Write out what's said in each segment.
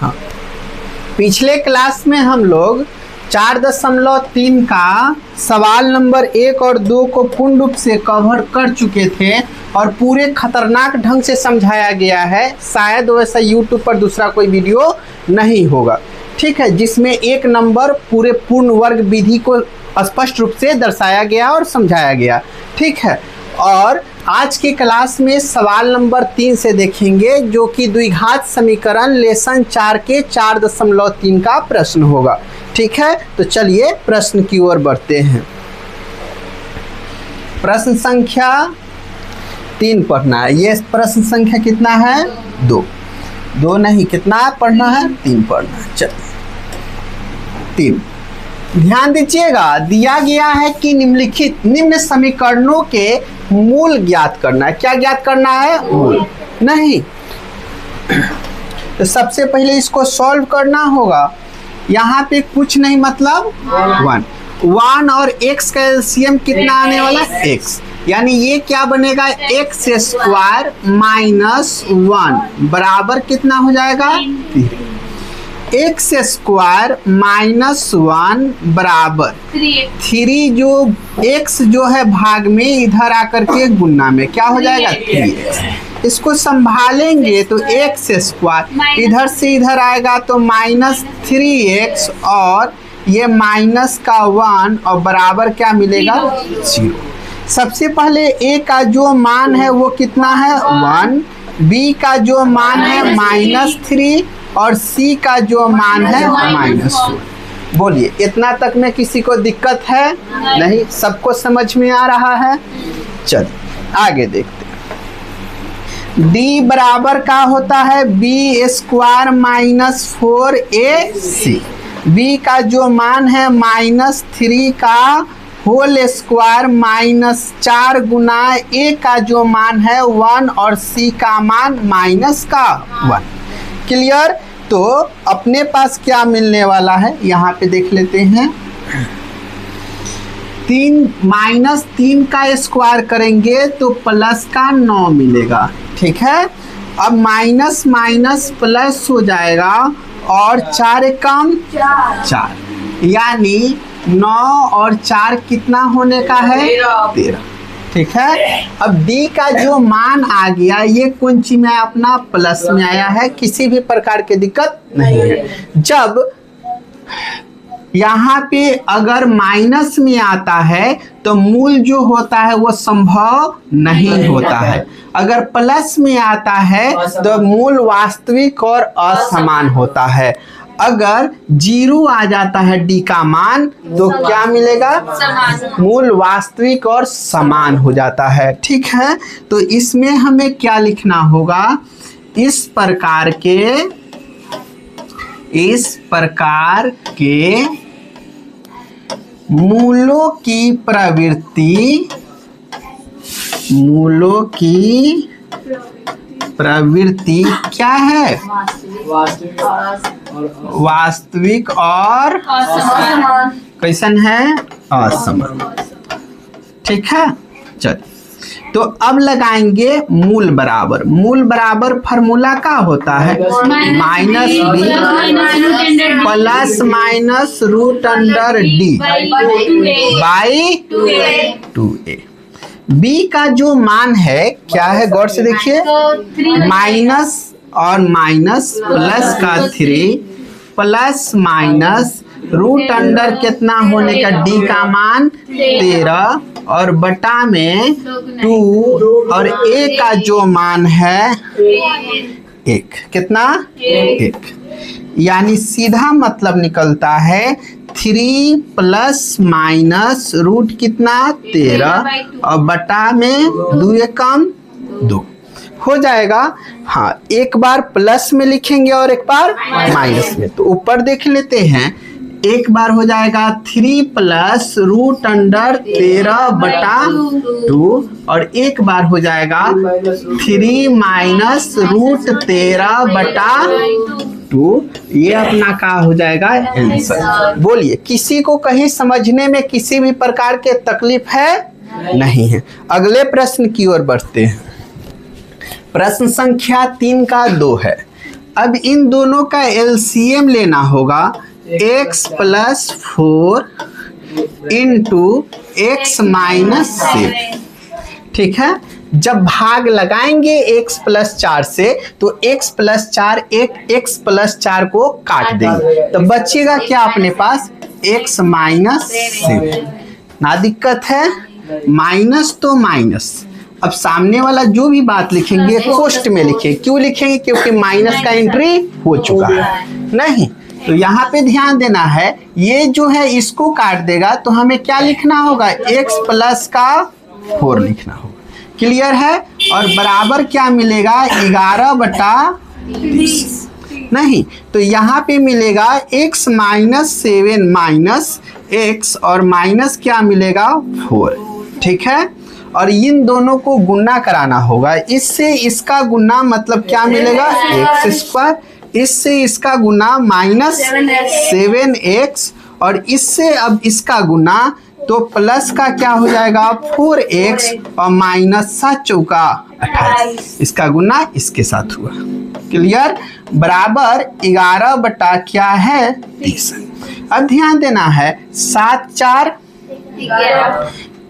हाँ, पिछले क्लास में हम लोग 4.3 का सवाल नंबर 1 और 2 को पूर्ण रूप से कवर कर चुके थे और पूरे खतरनाक ढंग से समझाया गया है। शायद वैसा यूट्यूब पर दूसरा कोई वीडियो नहीं होगा, ठीक है, जिसमें 1 नंबर पूरे पूर्ण वर्ग विधि को स्पष्ट रूप से दर्शाया गया और समझाया गया, ठीक है। और आज की क्लास में सवाल नंबर 3 से देखेंगे, जो कि द्विघात समीकरण लेसन 4 के 4.3 का प्रश्न होगा, ठीक है। तो चलिए प्रश्न की ओर बढ़ते हैं। प्रश्न संख्या 3 पढ़ना है। ये प्रश्न संख्या कितना है? 2 नहीं, कितना पढ़ना है? 3 पढ़ना है। चलिए 3, ध्यान दीजिएगा। दिया गया है कि निम्न समीकरणों के मूल ज्ञात करना है। क्या ज्ञात करना है? मूल नहीं। तो सबसे पहले इसको सॉल्व करना होगा। यहाँ पे कुछ नहीं मतलब 1 और x का एलसीएम कितना आने वाला? x, यानी ये क्या बनेगा? x² - 1 बराबर कितना हो जाएगा? 3। x² - 1 बराबर 3, जो x जो है भाग में इधर आकर के गुणा में क्या हो जाएगा? 3x। इसको संभालेंगे तो x² इधर से इधर आएगा तो -3x और ये माइनस का 1 और बराबर क्या मिलेगा? 0। सबसे पहले a का जो मान है वो कितना है? 1, b का जो मान है -3 और c का जो मान है -1। बोलिए, इतना तक में किसी को दिक्कत है? नहीं, सबको समझ में आ रहा है। चलिए आगे देखते हैं। d बराबर का होता है b² - 4ac। b का जो मान है -3 का होल स्क्वायर -4 गुना a का जो मान है 1 और c का मान -1। क्लियर? तो अपने पास क्या मिलने वाला है यहाँ पे देख लेते हैं। 3 का स्क्वायर करेंगे तो प्लस का 9 मिलेगा, ठीक है। अब माइनस माइनस प्लस हो जाएगा और 4 कम 4, यानी 9 और 4 कितना होने का है? 13, ठीक है। अब d का जो मान आ गया ये कुंची में अपना प्लस में आया है, किसी भी प्रकार की दिक्कत नहीं है। जब यहाँ पे अगर माइनस में आता है तो मूल जो होता है वो संभव नहीं होता है। अगर प्लस में आता है तो मूल वास्तविक और असमान होता है। अगर 0 आ जाता है d का मान तो क्या मिलेगा? मूल वास्तविक और समान हो जाता है, ठीक है। तो इसमें हमें क्या लिखना होगा? इस प्रकार के मूलों की प्रवृत्ति क्या है? वास्तविक और कैसन है? असमान, ठीक है। चलिए तो अब लगाएंगे मूल बराबर फार्मूला का होता है -b + -√d/2a। b का जो मान है क्या है? गौर से देखिए, माइनस और माइनस प्लस का 3 प्लस माइनस √अंडर कितना होने का? d का मान 13 और बटा में 2 और a का जो मान है 1। कितना? 1। यानी सीधा मतलब निकलता है 3 प्लस माइनस रूट कितना? 13 और बटा में 2 कम 2 हो जाएगा। हाँ, एक बार प्लस में लिखेंगे और एक बार माइनस में। तो ऊपर देख लेते हैं, एक बार हो जाएगा 3 प्लस √13/2 और एक बार हो जाएगा 3 माइनस √13/2। ये अपना का हो जाएगा आंसर। बोलिए, किसी को कहीं समझने में किसी भी प्रकार के तकलीफ है? नहीं है। अगले प्रश्न की ओर बढ़ते हैं। प्रश्न संख्या 3 का 2 है। अब इन दोनों का एलसीएम लेना होगा, x + 4 इंटू x - 7। ठीक है, जब भाग लगाएंगे x + 4 से तो x + 4 x + 4 को काट देंगे, तो बचेगा क्या अपने पास, x - 7। ना दिक्कत है, माइनस तो माइनस। अब सामने वाला जो भी बात लिखेंगे कोष्ट में लिखेंगे। क्यों लिखेंगे, क्योंकि माइनस का एंट्री हो चुका है। नहीं तो यहाँ पे ध्यान देना है, ये जो है इसको काट देगा तो हमें क्या लिखना होगा, x + का 4 लिखना होगा। क्लियर है। और बराबर क्या मिलेगा, 11/30। नहीं तो यहाँ पे मिलेगा x - 7 माइनस x और माइनस क्या मिलेगा, 4। ठीक है, और इन दोनों को गुना कराना होगा। इससे इसका गुना मतलब क्या मिलेगा, x², इससे इसका गुना -7x, और इससे अब इसका गुना तो प्लस का क्या हो जाएगा, 4x, और -7 × 28, इसका गुना इसके साथ हुआ। क्लियर। बराबर 11 क्या है, 30। अब ध्यान देना है, 7 × 4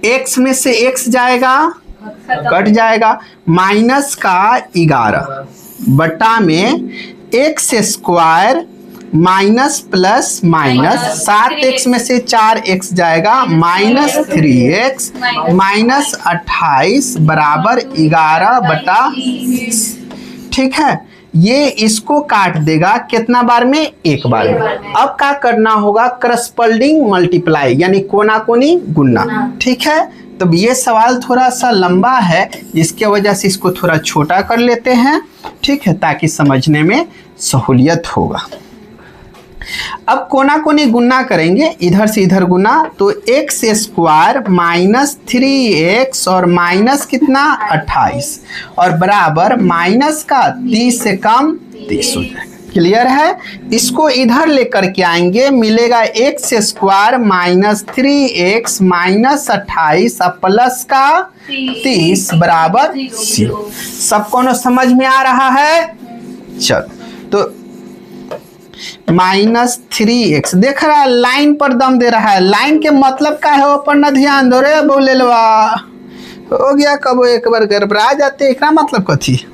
x में से x जाएगा, कट जाएगा, माइनस का 11 बटा में x² minus plus minus, 7x में से 4x जाएगा, -3x माइनस 28 बराबर 11/20। ठीक है, ये इसको काट देगा कितना बार में, एक बार में। अब क्या करना होगा, करस्पॉन्डिंग मल्टीप्लाई यानी कोना कोनी गुना। ठीक है, तो ये सवाल थोड़ा सा लंबा है, जिसके वजह से इसको थोड़ा छोटा कर लेते हैं। ठीक है, ताकि समझने में सहूलियत होगा। अब कोना कोनी गुना करेंगे, इधर से इधर गुना, तो x² माइनस 3x और माइनस कितना 28 और बराबर माइनस का 30 से कम 30 हो जाएगा। क्लियर है। इसको इधर लेकर के आएंगे, मिलेगा x² माइनस 3x माइनस 28 और प्लस का 30 बराबर 0। सबको समझ में आ रहा है। चलो तो -3x देख रहा है, लाइन पर दम दे रहा है। लाइन के मतलब का है, ऊपर न ध्यान दो रे बोले लवा हो गया, कब एक बार गड़बड़ा जाते। एक मतलब कथी,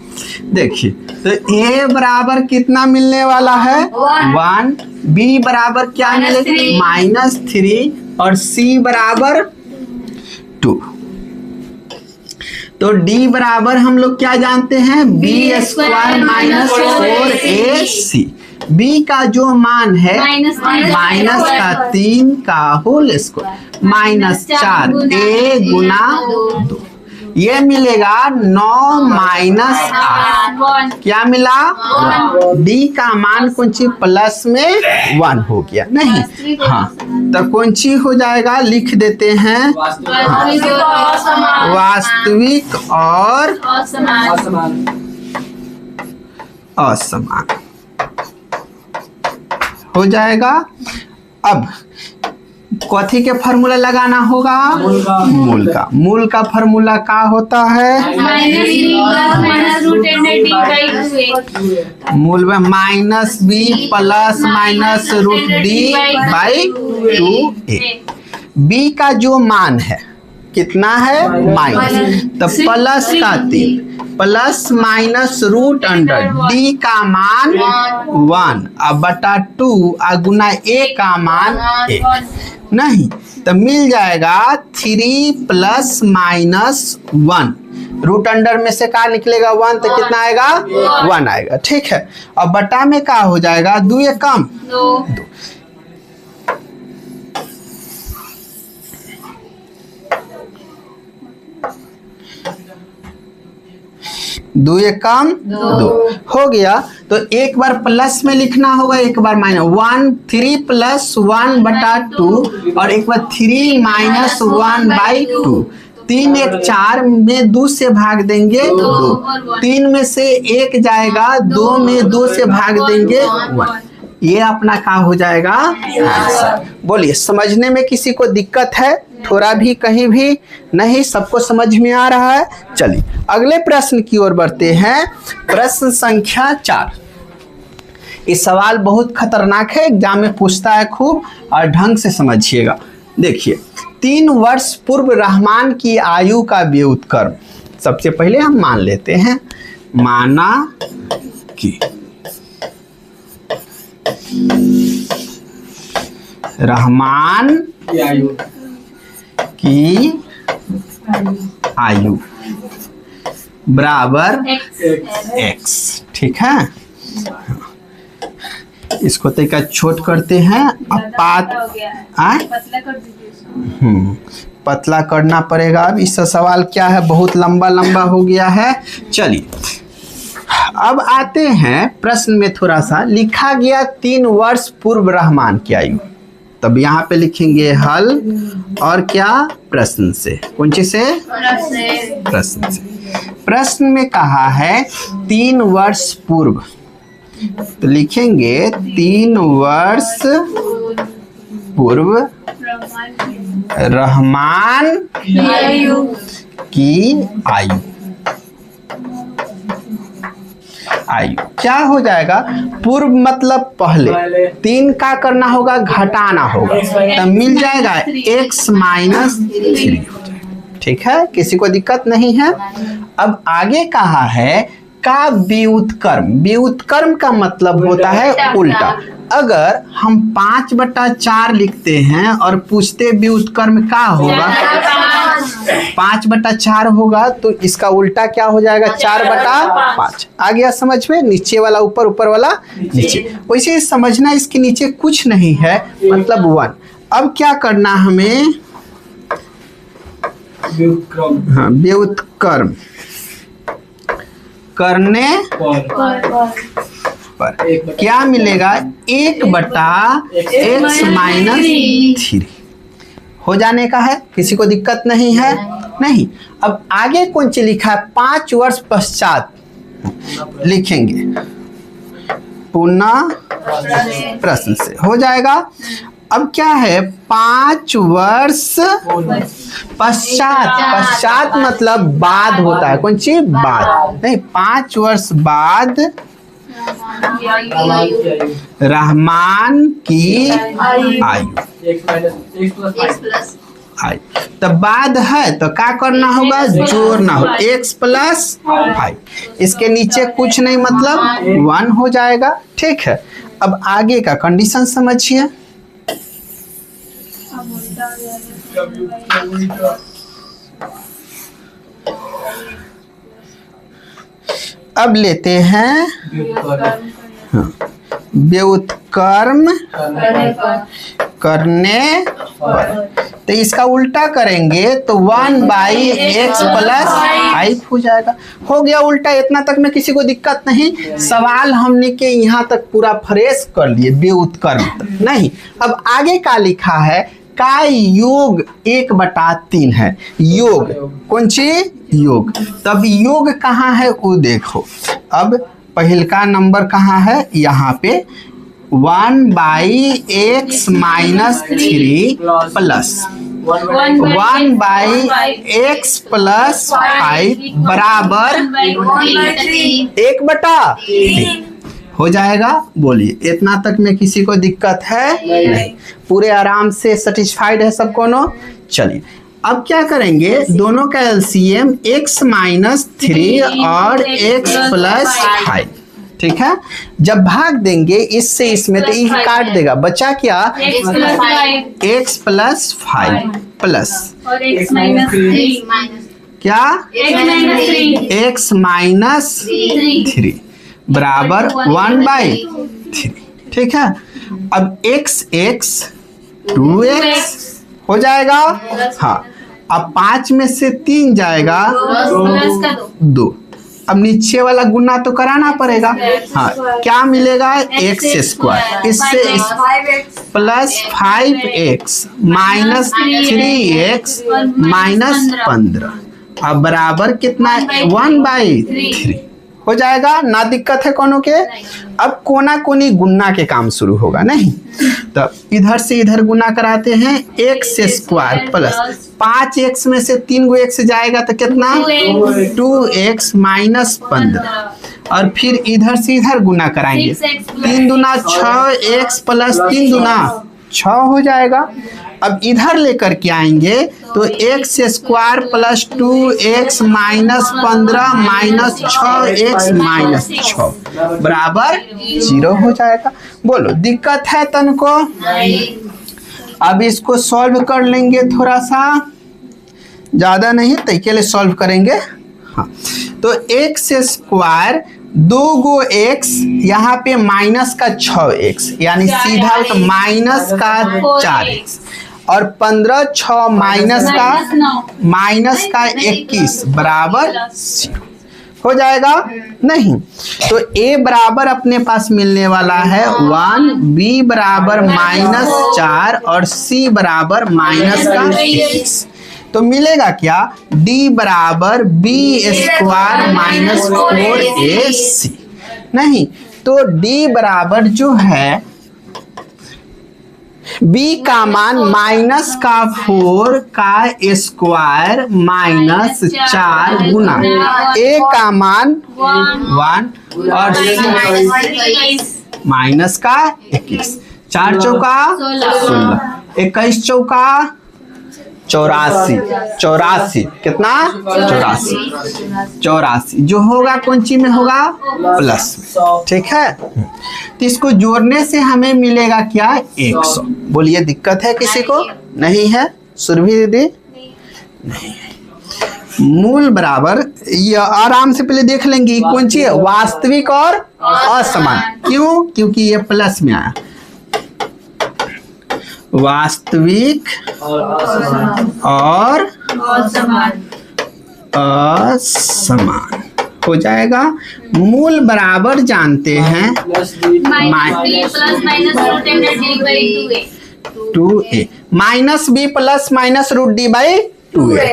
देखिए तो a बराबर कितना मिलने वाला है, 1, b बराबर क्या मिलेगा, -3 और c बराबर 2। तो d बराबर हम लोग क्या जानते हैं, b² माइनस 4ac। b का जो मान है माइनस का 3 का होल स्क्वायर -4 a × 2, ये मिलेगा 9 माइनस 8, क्या मिला 1। d का मान कौन सी प्लस में 1 हो गया, नहीं हाँ, तो कौन सी हो जाएगा, लिख देते हैं वास्तविक और असमान हो जाएगा। अब कथी के फॉर्मूला लगाना होगा, मूल का फॉर्मूला क्या होता है, मूल में -b प्लस -√d/2a। b का जो मान है कितना है, माइनस, तो प्लस का 3 प्लस माइनस √d का मान 1 अब बटा 2 गुना a का मान 1, नहीं तो मिल जाएगा 3 प्लस माइनस 1, √अंडर में से क्या निकलेगा 1, तो कितना आएगा 1 आएगा। ठीक है, अब बटा में क्या हो जाएगा, 2 या कम 2, 2 या कम 2 हो गया। तो एक बार प्लस में लिखना होगा, एक बार माइनस 3 प्लस 1 बटा 2 और एक बार 3 माइनस 1/2। 3 1 4 में 2 से भाग देंगे 2, 3 में से 1 जाएगा, 2 में 2 से भाग देंगे 1। ये अपना क्या हो जाएगा आंसर। बोलिए समझने में किसी को दिक्कत है, थोड़ा भी कहीं भी नहीं, सबको समझ में आ रहा है। चलिए अगले प्रश्न की ओर बढ़ते हैं। प्रश्न संख्या 4। ये सवाल बहुत खतरनाक है, एग्जाम में पूछता है खूब, और ढंग से समझिएगा। देखिए, 3 वर्ष पूर्व रहमान की आयु का व्युत्क्रम, सबसे पहले हम मान लेते हैं, माना कि रहमान की आयु बराबर x, ठीक है। इसको तरीका छोट करते हैं, पतला करना पड़ेगा। अब इसका सवाल क्या है, बहुत लंबा लंबा हो गया है। चलिए अब आते हैं प्रश्न में, थोड़ा सा लिखा गया 3 वर्ष पूर्व रहमान की आयु, तब यहाँ पे लिखेंगे हल और क्या, प्रश्न से। कौन चीज से, प्रश्न से। प्रश्न में कहा है 3 वर्ष पूर्व, तो लिखेंगे 3 वर्ष पूर्व रहमान की आयु क्या हो जाएगा, पूर्व मतलब पहले, 3 का करना होगा, घटाना होगा, तब मिल जाएगा x माइनस 3, ठीक है, किसी को दिक्कत नहीं है। अब आगे कहा है का व्युत्क्रम, व्युत्क्रम का मतलब होता है उल्टा। अगर हम 5/4 लिखते हैं और पूछते व्युत्क्रम का होगा, 5/4 होगा, तो इसका उल्टा क्या हो जाएगा, 4/5। आ गया समझ में, नीचे वाला ऊपर, ऊपर वाला नीचे। वैसे समझना, इसके नीचे कुछ नहीं है, मतलब 1। अब क्या करना हमें, हाँ, व्युत्क्रम करने पर क्या मिलेगा, 1/x माइनस 3 हो जाने का है, किसी को दिक्कत नहीं है, नहीं। अब आगे कौन सी लिखा है, 5 वर्ष पश्चात लिखेंगे, पुनः प्रश्न से हो जाएगा। अब क्या है, 5 वर्ष पश्चात, पश्चात मतलब बाद होता है, कौन सी, बाद नहीं, 5 वर्ष बाद रहमान की आयु, तो बाद है तो क्या करना होगा, जोड़ना होगा, x + 5, इसके नीचे कुछ नहीं, मतलब 1 हो जाएगा, ठीक है। अब आगे का कंडीशन समझिए, अब लेते हैं व्युत्क्रम करने पर, तो इसका उल्टा करेंगे तो 1/x + 5 हो जाएगा। हो गया उल्टा, इतना तक में किसी को दिक्कत नहीं। सवाल हमने के यहाँ तक पूरा फ्रेश कर लिए, व्युत्क्रम तक नहीं। अब आगे का लिखा है, का योग 1/3 है, योग कौन सी, योग, तब योग कहाँ है वो देखो। अब पहलका नंबर कहाँ है, यहाँ पे 1/x माइनस 3 प्लस 1/x + 5 बराबर 1/3 हो जाएगा। बोलिए, इतना तक में किसी को दिक्कत है, नहीं, पूरे आराम से सेटिस्फाइड है सब कोनो। चलिए अब क्या करेंगे, दोनों का एलसीएम x माइनस 3 और x + 5, ठीक है। जब भाग देंगे इससे इसमें तो ये काट देगा, बचा क्या, x + 5 प्लस क्या, x माइनस 3 बराबर 1/3, ठीक है। अब x 2x हो जाएगा, हाँ। अब 5 में से 3 जाएगा 2, अब नीचे वाला गुना तो कराना पड़ेगा, हाँ। क्या मिलेगा, x², इससे plus 5x minus 3x minus 15, अब बराबर कितना, 1/3 हो जाएगा ना, दिक्कत है कोनो के। अब कोना कोनी गुना के काम शुरू होगा, नहीं तो इधर से इधर गुना कराते हैं, x² प्लस 5x में से 3 x जाएगा तो कितना, 2x माइनस 15, और फिर इधर से इधर गुना कराएंगे। 3 दूना 6, x प्लस 3 दूना 6 हो जाएगा। अब इधर लेकर के आएंगे तो x square plus 2x minus 15 minus 6x minus 6 बराबर 0 हो जाएगा। बोलो दिक्कत है तनको? अब इसको सॉल्व कर लेंगे, थोड़ा सा ज़्यादा नहीं तो के लिए सॉल्व करेंगे। हाँ तो x स्क्वायर 2 गो x, यहाँ पे माइनस का 6x यानी सीधा तो माइनस का 4x और 15 6 माइनस का 21 बराबर 0 हो जाएगा। नहीं तो a बराबर अपने पास मिलने वाला है 1, b बराबर -4 और c बराबर माइनस का 21। तो मिलेगा क्या? d बराबर b स्क्वायर माइनस 4ac। नहीं तो d बराबर जो है b का मान माइनस का 4 का स्क्वायर माइनस 4 गुना a का मान 1 और माइनस का 21। 4 चौका 16, 21 चौका 84 कितना? 84 जो होगा कौन चीज में होगा? प्लस में। ठीक है तो इसको जोड़ने से हमें मिलेगा क्या? 100। बोलिए दिक्कत है किसी को? नहीं है? सुरभि दीदी नहीं है। मूल बराबर ये आराम से पहले देख लेंगे कौन सी है? वास्तविक और असमान। क्यों? क्योंकि ये प्लस में आया। वास्तविक और असमान हो जाएगा। मूल बराबर जानते हैं 2a minus b plus minus root D by 2a।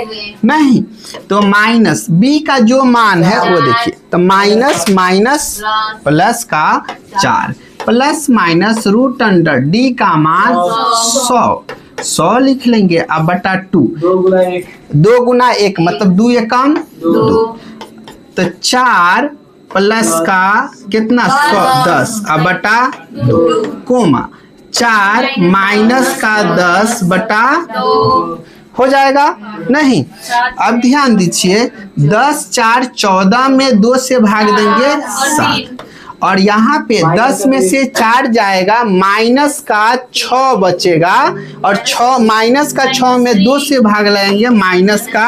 नहीं तो माइनस b का जो मान है वो देखिए तो माइनस माइनस प्लस का 4 plus minus root under D का मान 100 लिख लेंगे। अब बटा 2 गुना 1 मतलब 2 एकम 2 तो 4 प्लस का कितना 10 अब बटा 2 कोमा 4 माइनस का 10 बटा हो जाएगा। नहीं अब ध्यान दीजिए 10 4 14 में 2 से भाग देंगे 7 और यहाँ पे 10 में से 4 जाएगा माइनस का 6 बचेगा और 6 माइनस का 6 में 2 से भाग लेंगे माइनस का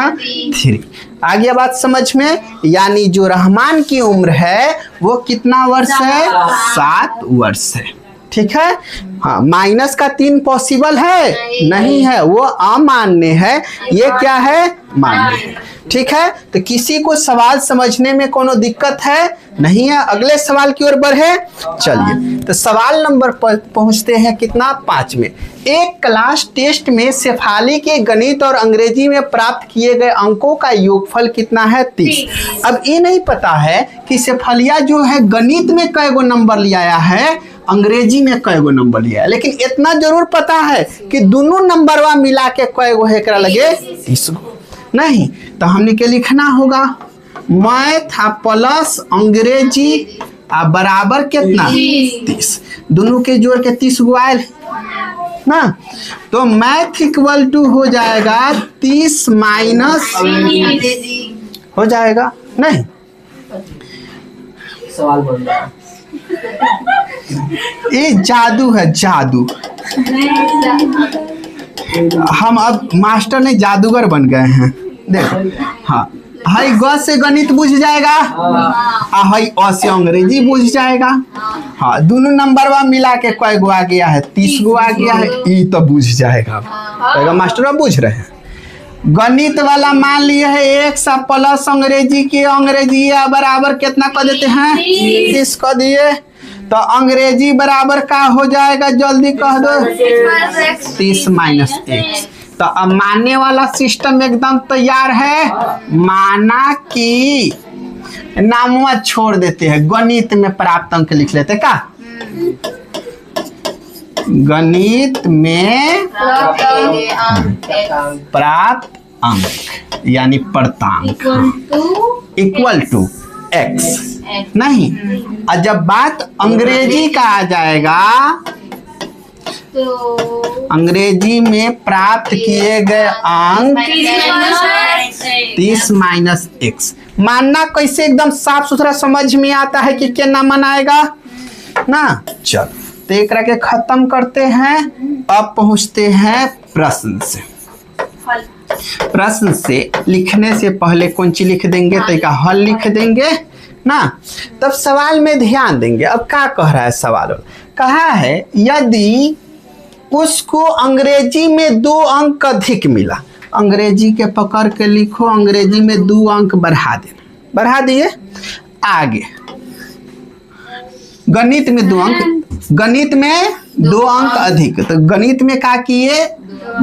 3। आ गया बात समझ में? यानी जो रहमान की उम्र है वो कितना वर्ष है? 7 वर्ष है। ठीक है। हाँ माइनस का 3 पॉसिबल है? नहीं है, वो अमान्य है। ये क्या है? मान्य है। ठीक है तो किसी को सवाल समझने में कोनो दिक्कत है? नहीं है। अगले सवाल की ओर बढ़े। चलिए तो सवाल नंबर पर पहुंचते हैं कितना? 5 में। एक क्लास टेस्ट में शेफाली के गणित और अंग्रेजी में प्राप्त किए गए अंकों का योगफल कितना है? 30। अब ये नहीं पता है कि शेफालिया जो है गणित में कै गो नंबर ले आया है, अंग्रेजी में कै गो नंबर लिया है, लेकिन इतना जरूर पता है कि दोनों नंबरवा मिला के कै गो एकरा लगे 30 गो। नहीं तो हमने के लिखना होगा मैथ प्लस अंग्रेजी बराबर कितना? 30। दोनों के जोड़ के 30 गो आयल ना। तो मैथ इक्वल टू हो जाएगा 30 माइनस हो जाएगा। नहीं सवाल बोल रहा है ये जादू है, जादू। हम अब मास्टर ने जादूगर बन गए हैं। देखो हाँ हाई ग से गणित बुझ जाएगा हाई अ से अंग्रेजी बुझ जाएगा। हाँ दोनों नंबर वा मिला के कै गो आ गया है? 30 गो आ गया है। ई तो बुझ जाएगा। मास्टर बुझ रहे हैं। गणित वाला मान लिए है 1 प्लस अंग्रेजी के अंग्रेजी बराबर कितना कर देते हैं? 30 कर दिए। तो अंग्रेजी बराबर का हो जाएगा? जल्दी कह दो। 30 माइनस x। तो अब मानने वाला सिस्टम एकदम तैयार है। माना कि नामुआ छोड़ देते हैं, गणित में प्राप्त अंक लिख लेते का? गणित में प्राप्त अंक यानी प्राप्तांक इक्वल टू एक्स नहीं। और जब बात अंग्रेजी का आ जाएगा, अंग्रेजी में प्राप्त किए गए अंक 30 माइनस एक्स। मानना कैसे एकदम साफ सुथरा समझ में आता है कि क्या ना मनाएगा ना। चल तो एक के खत्म करते हैं। अब पहुंचते हैं प्रश्न से। प्रश्न से लिखने से पहले कौन सी लिख देंगे, तो एक हल लिख देंगे ना, तब सवाल में ध्यान देंगे। अब क्या कह रहा है सवाल, कहा है यदि उसको अंग्रेजी में 2 अंक अधिक मिला, अंग्रेजी के पकड़ के लिखो, अंग्रेजी में 2 अंक बढ़ा देना, बढ़ा दिए। आगे गणित में 2 अंक, गणित में 2 अंक अधिक, तो गणित में क्या किए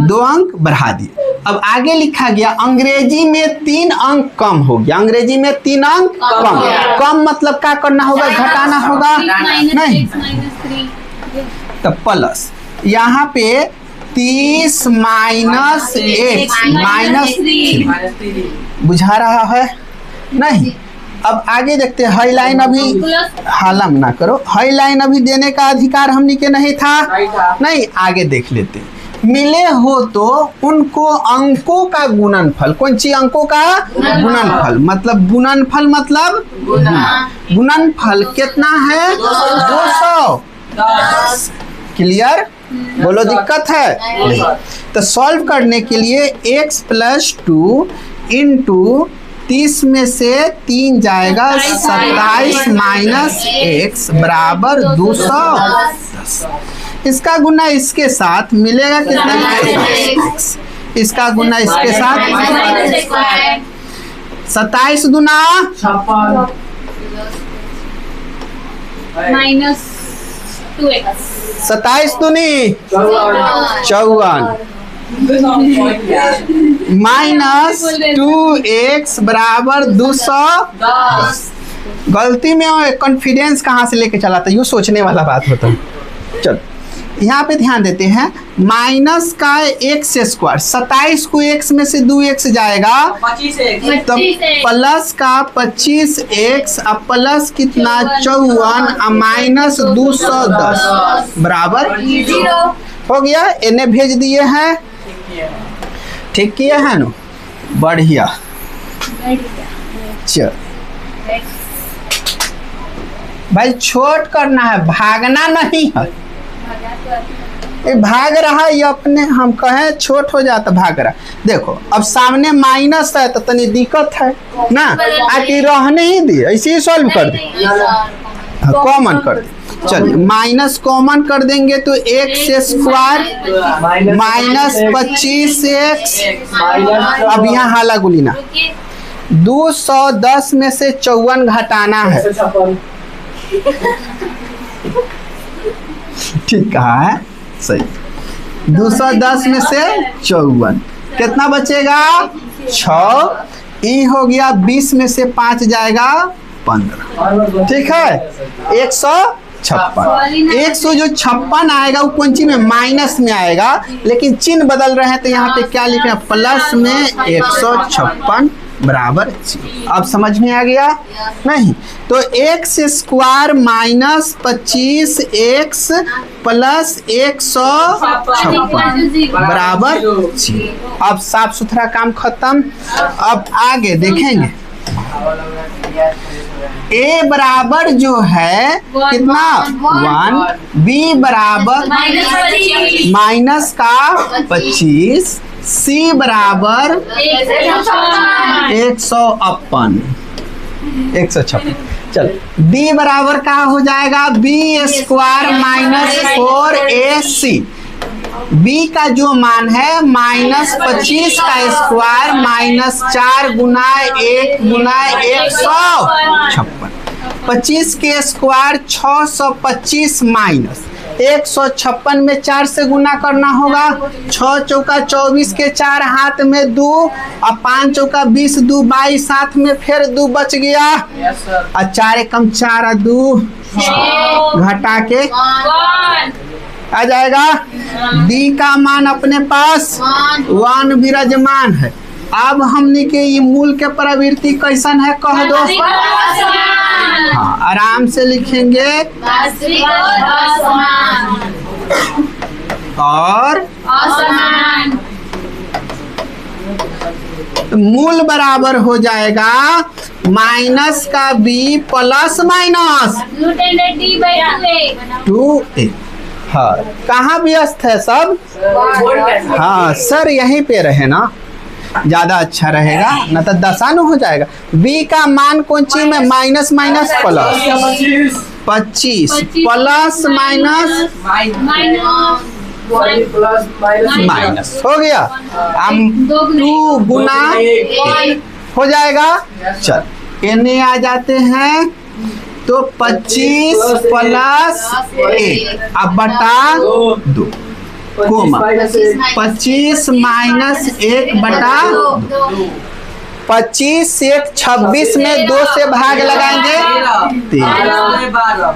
2 अंक बढ़ा दिए। अब आगे लिखा गया अंग्रेजी में 3 अंक कम हो गया, अंग्रेजी में 3 अंक कम। कम मतलब क्या करना होगा, घटाना होगा नहीं, तो प्लस यहाँ पे 30 माइनस एक्स माइनस 3 बुझा रहा है नहीं। अब आगे देखते हैं, हाई लाइन अभी हालम ना करो, हाई लाइन अभी देने का अधिकार हमनी के नहीं था नहीं। आगे देख लेते हैं, मिले हो तो उनको अंकों का गुणनफल, कौन सी अंकों का गुणनफल, मतलब गुणनफल मतलब गुणनफल कितना है 200। क्लियर, बोलो दिक्कत है। तो सॉल्व करने के लिए x प्लस 2 इंटू 30 में से 3 जाएगा 27 माइनस एक्स बराबर 210। इसका गुना इसके साथ मिलेगा कितना, इसका गुना इसके साथ 27 गुना माइनस 2x 27 दूनी 54 माइनस 2x बराबर 210। गलती में कॉन्फिडेंस कहाँ से लेके चला था, यूँ सोचने वाला बात होता है। चलो यहाँ पे ध्यान देते हैं, माइनस का एक्स स्क्वायर, 27 को x में से 2x जाएगा तो प्लस का 25x अब प्लस कितना 54 माइनस 210 बराबर हो गया। इन्हें भेज दिए हैं, ठीक किया है ना, बढ़िया। चल भाई छोट करना है, भागना नहीं है। ये भाग रहा ये अपने, हम कहें छोट हो जाता भाग रहा। देखो अब सामने माइनस है तो तनी दिक्कत है ना, आके रहने ही दिए, ऐसे ही सॉल्व कर दे, कॉमन कर दे। चलिए माइनस कॉमन कर देंगे तो एक्स स्क्वायर माइनस 25x, अब यहाँ हाला गुलीना 210 में से 54 घटाना है, ठीक कहा है सही। 210 में से 54 कितना बचेगा 6, ई हो गया 20 में से 5 जाएगा 15, ठीक है 156। 156 आएगा वो कौन में माइनस में आएगा, लेकिन चिन्ह बदल रहे हैं तो यहाँ पे क्या लिखना है प्लस में 156 बराबर 0। अब समझ में आ गया नहीं, तो x square minus 25x plus 156 बराबर 0। अब साफ सुथरा काम खत्म। अब आगे देखेंगे, a बराबर जो है कितना 1, b बराबर माइनस का 25, c बराबर 156। चल b बराबर का हो जाएगा b square minus 4ac। b का जो मान है माइनस 25 का स्क्वायर माइनस 4 गुना 1 गुना 156, 25 के स्क्वायर 625 माइनस 156 में 4 से गुना करना होगा। 6 चौका 24 के 4 हाथ में 2 और 5 चौका 20 2 22 हाथ में फिर 2 बच गया और 4 एकम 4 और 2 घटा के आ जाएगा। डी का मान अपने पास 1 विराजमान है, अब हमने के ये मूल के प्रवृत्ति कैसन है कह दो। हाँ, आराम से लिखेंगे। वास्तविक और असमान। और असमान। मूल बराबर हो जाएगा माइनस का बी प्लस माइनस 2a। हाँ, कहाँ व्यस्त है सब? हाँ सर, यहीं पे रहे ना, ज्यादा अच्छा रहेगा, न तो दशान हो जाएगा। b का मान कौन चीज में? Minus minus plus 25 plus minus minus हो गया। हम 2 गुना हो जाएगा। चल एने आ जाते हैं तो 25 प्लस 1 अब बटा 2 कोमा 25 माइनस 1 बटा 25 से 26 में 2 से भाग लगाएंगे 13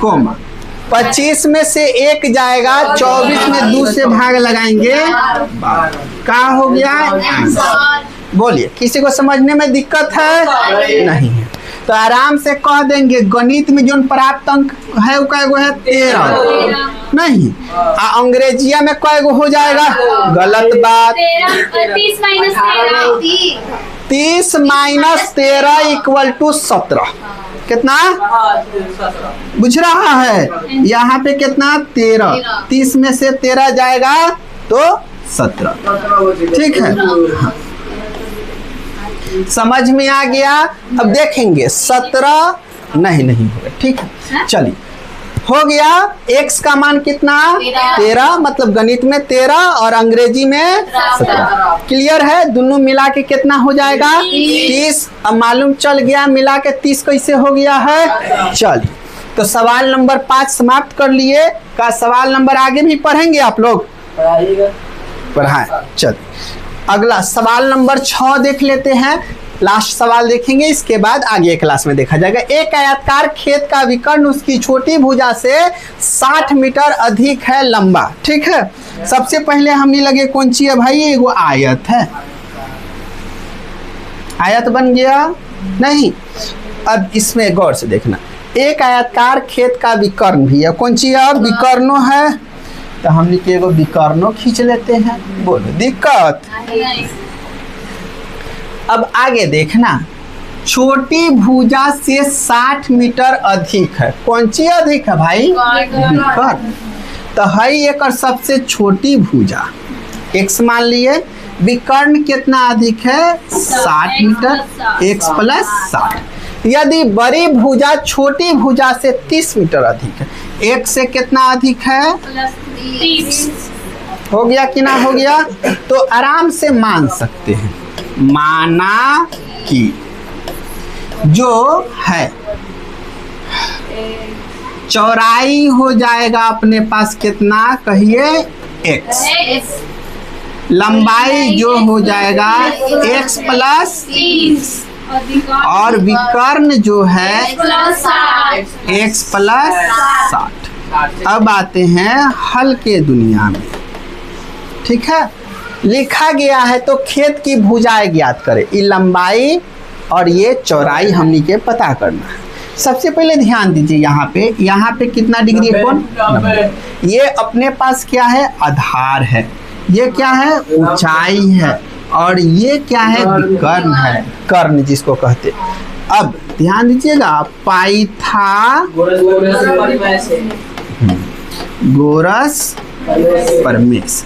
कोमा 25 में से 1 जाएगा 24 में 2 से भाग लगाएंगे क्या हो गया? बोलिए, किसी को समझने में दिक्कत है? नहीं है तो आराम से कह देंगे गणित में जो प्राप्त अंक है वो कैगो है 13 नहीं। अंग्रेजिया में कैगो हो जाएगा? गलत बात। 30 माइनस 13 इक्वल टू 17। कितना बुझ रहा है? यहाँ पे कितना 13, 30 में से 13 जाएगा तो 17। ठीक है, हाँ। समझ में आ गया? अब देखेंगे 17 नहीं होगा। ठीक है, चलिए हो गया। x का मान कितना? 13, मतलब गणित में 13 और अंग्रेजी में 17। क्लियर है? दोनों मिला के कितना हो जाएगा? 30। अब मालूम चल गया मिला के 30 कैसे हो गया है। चलिए तो सवाल नंबर 5 समाप्त कर लिए। का सवाल नंबर आगे भी पढ़ेंगे आप लोग? पढ़ाएं। चलिए अगला सवाल नंबर 6 देख लेते हैं। लास्ट सवाल देखेंगे, इसके बाद आगे क्लास में देखा जाएगा। एक आयताकार खेत का विकर्ण उसकी छोटी भुजा से 60 मीटर अधिक है लंबा। ठीक है, सबसे पहले हमने लगे कौन सी है भाई? ये वो आयत है। आयत बन गया नहीं। अब इसमें गौर से देखना, एक आयताकार खेत का विकर्ण भी है। कौन सी है? विकर्णो है। तो हम लिखे एगो विकर्णो खींच लेते हैं। बोलो दिक्कत? अब आगे देखना, छोटी भुजा से 60 मीटर अधिक है। कौन सी अधिक है भाई? विकर्ण। तो है एक सबसे छोटी भुजा x मान लिए। विकर्ण कितना अधिक है? 60 मीटर, x प्लस 60। यदि बड़ी भुजा छोटी भुजा से 30 मीटर अधिक है, x से कितना अधिक है? 30। हो गया कि ना हो गया? तो आराम से मान सकते हैं। माना कि जो है चौड़ाई हो जाएगा अपने पास कितना? कहिए x। लंबाई जो हो जाएगा x प्लस 30 और विकर्ण जो है x प्लस 60। अब आते हैं हल के दुनिया में। ठीक है, लिखा गया है तो खेत की भुजाएं ज्ञात करें। ये लंबाई और ये चौड़ाई हमनी के पता करना है। सबसे पहले ध्यान दीजिए, यहाँ पे कितना डिग्री है? कौन? ये अपने पास क्या है? आधार है। ये क्या है? ऊंचाई है। और ये क्या है? विकर्ण है, कर्ण जिसको कहते। अब ध्यान दीजिएगा, पाइथा गोरस परमेश,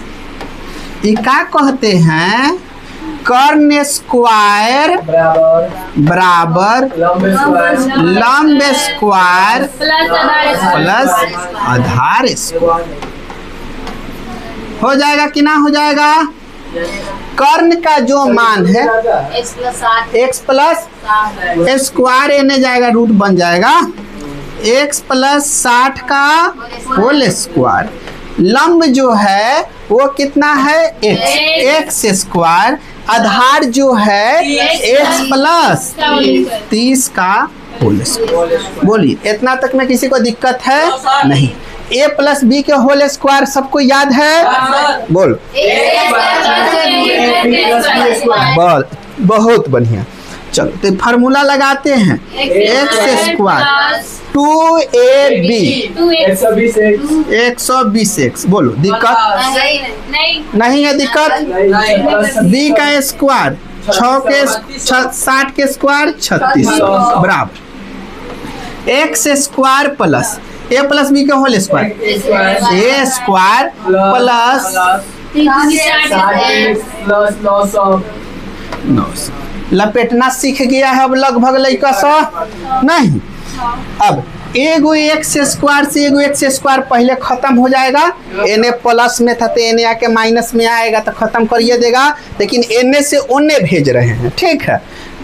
ये क्या कहते हैं? कर्ण स्क्वायर बराबर लंब स्क्वायर प्लस आधार स्क्वायर। हो जाएगा कि ना हो जाएगा? कर्ण का जो मान है x प्लस स्क्वायर एने जाएगा, रूट बन जाएगा x प्लस 60 का होल स्क्वायर। लंब जो है वो कितना है? x square. आधार जो है x प्लस 30 का होल स्क्वायर। बोलिए, इतना तक में किसी को दिक्कत है? नहीं। ए प्लस बी के होल स्क्वायर सबको याद है? बोल। बोल, बहुत बढ़िया। चलो तो फार्मूला लगाते हैं। X square 2ab 120x। बोलो दिक्कत नहीं है? दिक्कत। बी का स्क्वायर 6 के 60 के स्क्वायर 3600 बराबर एक्स स्क्वायर प्लस ए प्लस बी के होल स्क्वायर ए स्क्वायर प्लस 900। लपेटना सीख गया है अब लगभग लड़का सा नहीं। अब एगो एक्स स्क्वायर से एगो एक्स स्क्वायर पहले खत्म हो जाएगा। एन प्लस में था तो एन आके माइनस में आएगा तो खत्म करिए देगा, लेकिन एन से ओने भेज रहे हैं। ठीक है,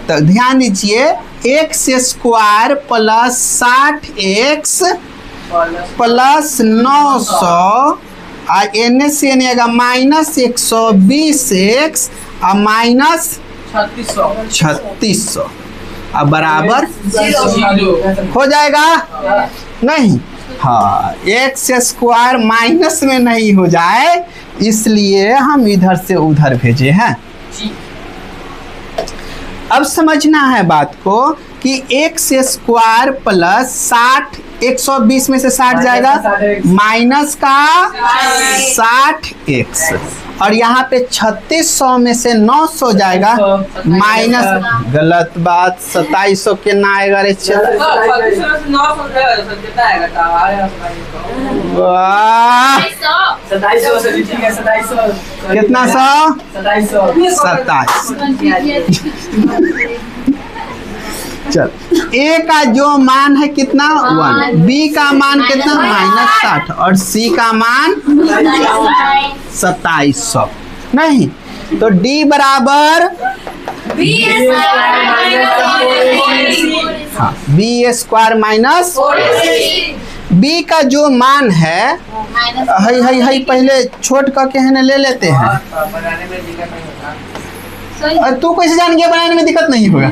तो ध्यान दीजिए x square plus 60x plus 900 और एन से एन आएगा माइनस 120x और माइनस 3600 अब बराबर हो जाएगा नहीं? हाँ, एक्स स्क्वायर माइनस में नहीं हो जाए इसलिए हम इधर से उधर भेजे हैं। अब समझना है बात को कि एक्स स्क्वायर प्लस 60 120 में से 60 जाएगा माइनस का 60x और यहाँ पे 3600 में से 900 जाएगा माइनस। गलत बात, 2700 के ना आएगा रे। कितना 27। चल, ए का जो मान है कितना 1, बी का मान कितना -60 और सी का मान 2700 नहीं? तो डी बराबर हाँ बी स्क्वायर माइनस बी का जो मान है हई पहले छोट करके है ले लेते हैं। तू कैसे जान गया बनाने में दिक्कत नहीं होगा?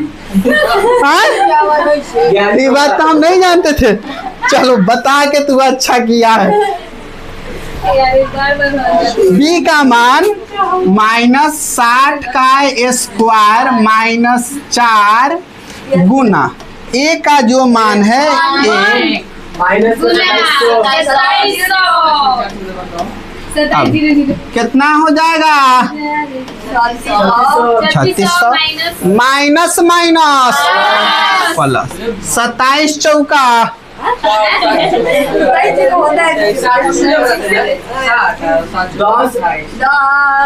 ये बात तो हम नहीं जानते थे। चलो बता के तू अच्छा किया है। बी का मान -60 का स्क्वायर -4 गुना ए का जो मान है ए कितना हो जाएगा 3600 माइनस माइनस प्लस 27 चौका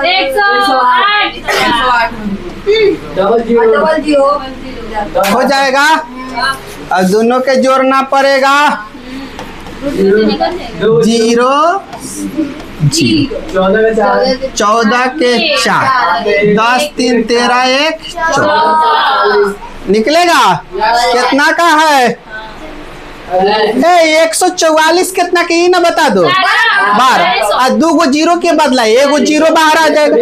108 हो जाएगा और दोनों के जोड़ना पड़ेगा 0 14 के 4 10 3 13 1 14 निकलेगा। कितना का है 144 कितना की ना बता दो 12 और 2 गो जीरो के बदला एगो जीरो बाहर आ जाएगा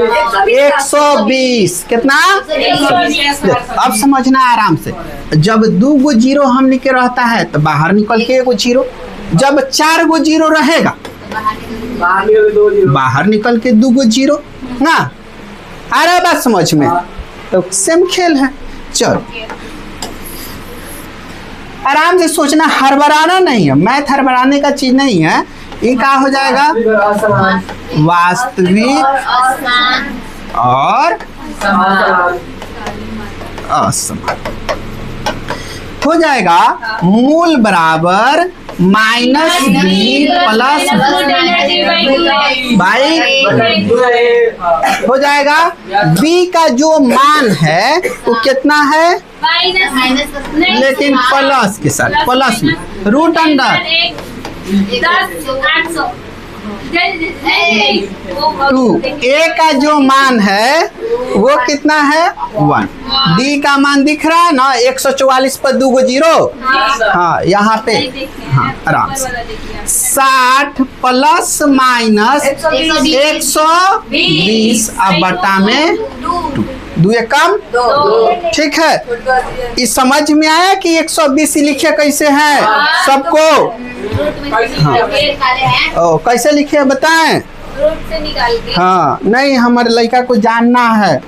120 कितना। अब समझना आराम से, जब 2 गो जीरो हम लिखे रहता है तो बाहर निकल के एगो जीरो, जब 4 गो जीरो रहेगा बाहर निकल के 2 गो जीरो ना। आ रहा बात समझ में? तो सेम खेल है। चलो आराम से सोचना, हड़बड़ाना नहीं है, मैथ हड़बड़ाने का चीज नहीं है। ये क्या हो जाएगा वास्तविक और असमान हो जाएगा। मूल बराबर -b प्लस बाई हो जाएगा। b का जो मान है वो कितना है लेकिन प्लस के साथ, प्लस में रूट अंडर 2। a का जो मान है वो कितना है 1। d का मान दिख रहा है ना 144 पर 2 गो जीरो। हाँ यहाँ पे हाँ आराम से 60 प्लस माइनस 120 अब बटा में 2 2 एक कम 2 ठीक है। इस समझ में आया कि 120 लिखे कैसे हैं सबको? रूट में से निकाले हैं ओ कैसे लिखे बताएं? रूट से निकाल के हाँ नहीं, हमारे लड़का को जानना है।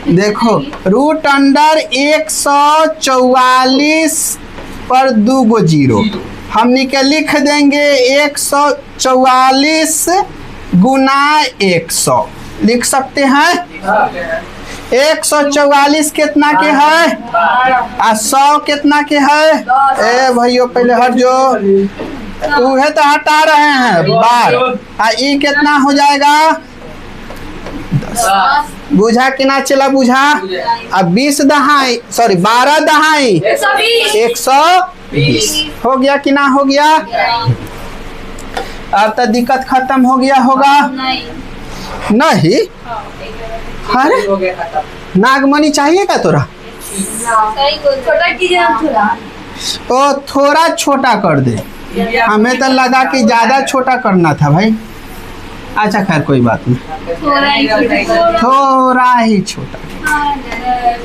देखो रूट अंडर 144 पर 2 गो 0 हमनी के लिख देंगे 144 गुना 100 लिख सकते हैं। 144 कितना के है और 100 कितना के है? ए भाइयों पहले हट जो, उहे तो हटा रहे हैं बार। ई कितना हो जाएगा? 10 बुझा कि ना चला बुझा? अब 20 दहाई सॉरी 12 दहाई 120 हो गया कि ना हो गया? अब तो दिक्कत खत्म हो गया होगा नहीं? अरे नागमणि चाहिए क्या तोरा? छोटा कीजिए थोड़ा। ओ थोड़ा छोटा कर दे, हमें तो लगा कि ज्यादा छोटा करना था भाई। अच्छा खैर कोई बात नहीं, थोड़ा ही छोटा।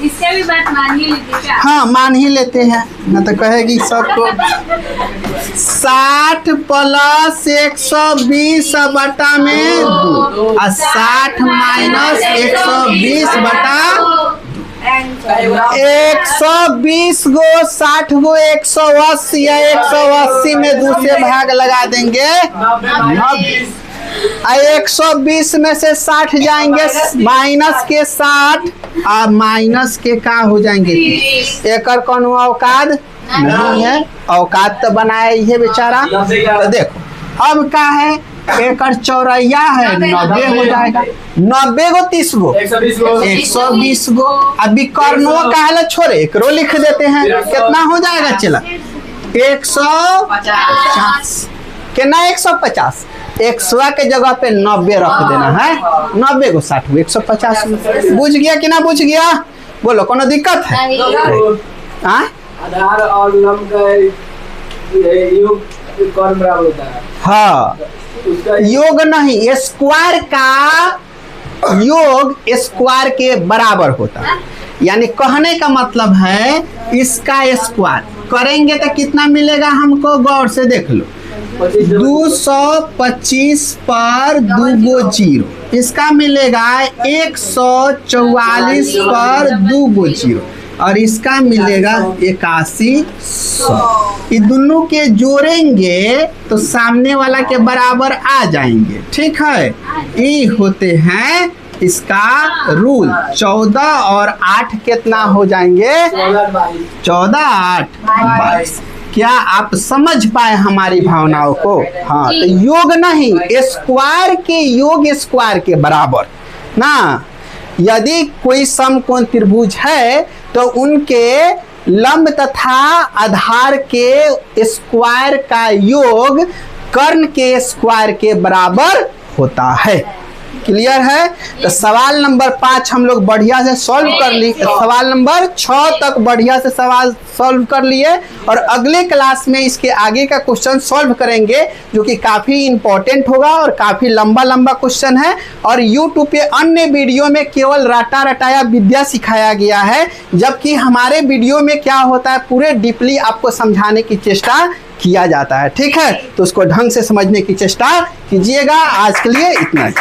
इससे भी बात मान ही लेते क्या? हाँ मान ही लेते हैं, न तो कहेगी सबको। 60 प्लस 120 बटा में 2 और 60 माइनस 120 बटा 120 गो 60 गो 180 या 180 में 2 से भाग लगा देंगे 90। 120 में से 60 जाएंगे माइनस के 60 और माइनस के का हो जाएंगे 30। एकर कौन औकात नहीं है, औकात तो बनाया ये बेचारा। तो देखो अब क्या है, एकर चौरैया है 90 हो जाएगा। 90 गो 30 गो 120 गो। अभी कर्णों का है छोड़े एकरो लिख देते हैं, कितना हो जाएगा? चला 150 कितना 150 100 के जगह पे 90 रख देना है। 90 को 60 को 150 बुझ गया कि ना बुझ गया? बोलो कोनो दिक्कत है? आधार और लंब का योग कौन बराबर होता है? हाँ योग नहीं, स्क्वायर का योग स्क्वायर के बराबर होता है। यानी कहने का मतलब है इसका स्क्वायर करेंगे तो कितना मिलेगा हमको? गौर से देख लो, 225 पर 2 गो 0 इसका मिलेगा 144 पर 2 गो 0 और इसका मिलेगा 8100। ये दोनों के जोड़ेंगे तो सामने वाला के बराबर आ जाएंगे, ठीक है। ये होते हैं इसका रूल। 14 और 8 कितना हो जाएंगे? 14 8 22। क्या आप समझ पाए हमारी भावनाओं को? हाँ तो योग नहीं, स्क्वायर के योग स्क्वायर के बराबर ना। यदि कोई समकोण त्रिभुज है तो उनके लंब तथा आधार के स्क्वायर का योग कर्ण के स्क्वायर के बराबर होता है। क्लियर है? तो सवाल नंबर 5 हम लोग बढ़िया से सॉल्व कर लिए, सवाल नंबर 6 तक बढ़िया से सवाल सॉल्व कर लिए और अगले क्लास में इसके आगे का क्वेश्चन सॉल्व करेंगे जो कि काफ़ी इंपॉर्टेंट होगा और काफ़ी लंबा लंबा क्वेश्चन है। और YouTube पे अन्य वीडियो में केवल रटा रटाया विद्या सिखाया गया है, जबकि हमारे वीडियो में क्या होता है पूरे डीपली आपको समझाने की चेष्टा किया जाता है, ठीक है। तो उसको ढंग से समझने की चेष्टा कीजिएगा। आज के लिए इतना ही।